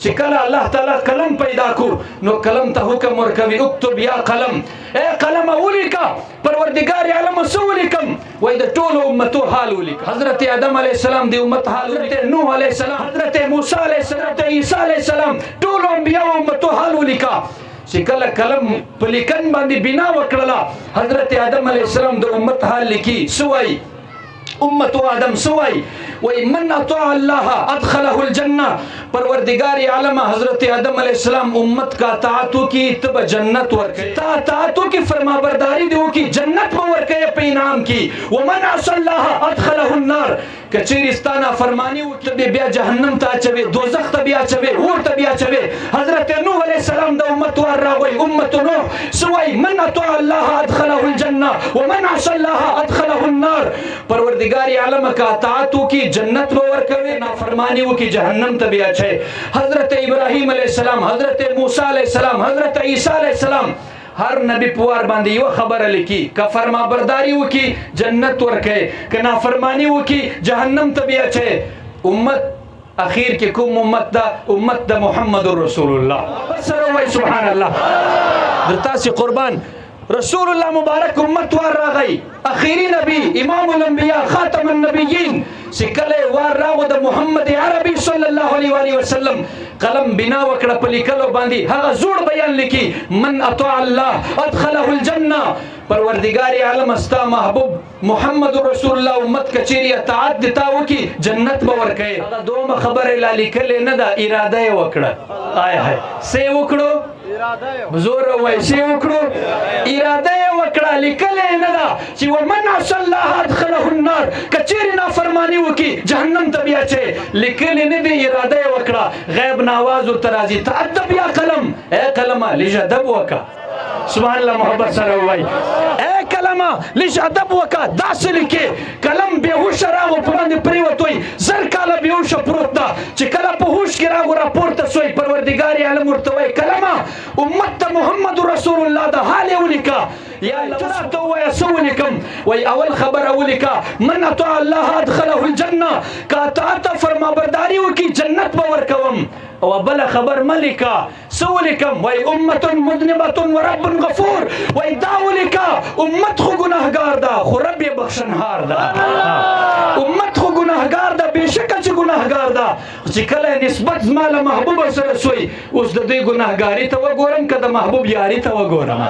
چې کله الله تعالی قلم پیدا کو نو قلم ته حکم ورکوي اکتب یا قلم اے قلم ولیکه پروردگار عالم څه ولیکم وای د ټولو امتو حال ولیکه حضرت آدم علیه السلام د امت حال حضرت نوح علیه السلام حضرت موسی علیه السلام حضرت عیسی علیه السلام ټولو انبیاء او امتو حال ولیکه چې کله قلم په لیکن باندې بنا وکړله حضرت آدم علیه السلام د امت حال لیکي سوای امت آدم سوای وای من اطاع الله ادخله الجنه پروردگار عالم حضرت آدم علیہ السلام امت کا اطاعت کی تب جنت ورکے تا اطاعت کی فرمانبرداری دیو کی جنت میں ورکے پہ انعام کی ومن عصى الله ادخله النار کچریستانہ فرمانی تب بیا جہنم تا چوي دوزخ تا بیا چوي اور تا بیا چوي حضرت نوح علیہ السلام د امت ور راوي امت نوح سوای من اطاع الله ادخله الجنه ومن عصى الله ادخله النار پروردگار عالم کا اطاعت کی جنت میں ورکے نافرمانی کی جہنم تا بیا حضرت ابراہیم علیہ السلام حضرت موسی علیہ السلام حضرت عیسی علیہ السلام ہر نبی پوار باندې یو خبر لکی که فرما برداری وکي جنت ورکه که نافرمانی وکي جهنم ته بیا چه امت اخیر کې کوم امت دا امت د محمد رسول الله سره وای سبحان الله درتا سي قربان رسول الله مبارک امت وار راغی اخیری نبی امام الانبیاء خاتم النبیین سکله وار راغو د محمد عربی صلی الله علیه وسلم قلم بنا وکړه په لیکلو باندې هغه زوړ بیان لیکي من اطاع الله ادخله الجنه پروردگار عالم استا محبوب محمد رسول الله امت کچيري اطاعت دتا وکي جنت به ورکه هغه دومره خبره لا لیکل نه دا اراده وکړه آی هاي سه وکړو بزور وای سی وکړو اراده وکړه لیکل نه دا چې ومن عصى الله ادخله النار کچيري نافرمانی وکي جهنم ته بیا چه لیکل نه دی اراده وکړه غیب ناواز او ترازی تعدب یا قلم اے قلم لجدب وکا سبحان الله محبت سره وای اے کلمه لږ ادب وکړه داسې لیکې قلم بېهوش راغو په باندې پرېوتوی زر کاله بېهوشه پروت ده چې کله په هوش کې راغو راپورته سوی پروردګار عالم ورته وایي کلمه امت ته محمد رسول الله د حال یې ولیکه یا ته ووایه څه ولیکم وایي اول خبره ولیکه من اطاع الله ادخله الجنه که اطاعت فرمانبرداري وکړي جنت به ورکوم او بل خبر ملکا سولکم وای امت مذنبه ورب غفور وای داولکا امت خو گناهگار ده خو رب بخشنهار ده امت خو گناهگار ده بشک چې گناهگار ده چې کله نسبت زماله محبوب سره سوی اوس د دې گناهګاری ته وګورم کده محبوب یاری ته وګورم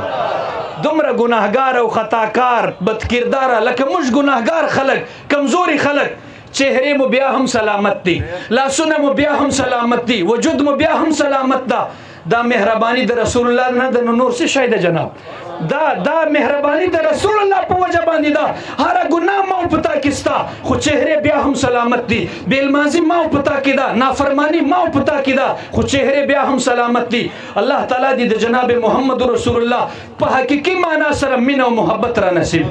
دومره گناهگار او خطاکار بدکردار لکه مش گناهگار خلق کمزوري خلق چهره مو بیا هم سلامت دی لاسونه مو بیا هم سلامت دی وجود مو بیا هم سلامت ده دا مهربانی د رسول الله نه د نور څه شاید جناب دا مهربانی د رسول الله په وجه باندې ده هر ګناه ما پتا کیستا خو چهره بیا هم سلامت دی بیل ماضی ما پتا کیدا نافرمانی ما پتا کیدا خو چهره بیا هم سلامت دی الله تعالی دې د جناب محمد رسول الله په حقيقي معنا سره مینه او محبت را نصیب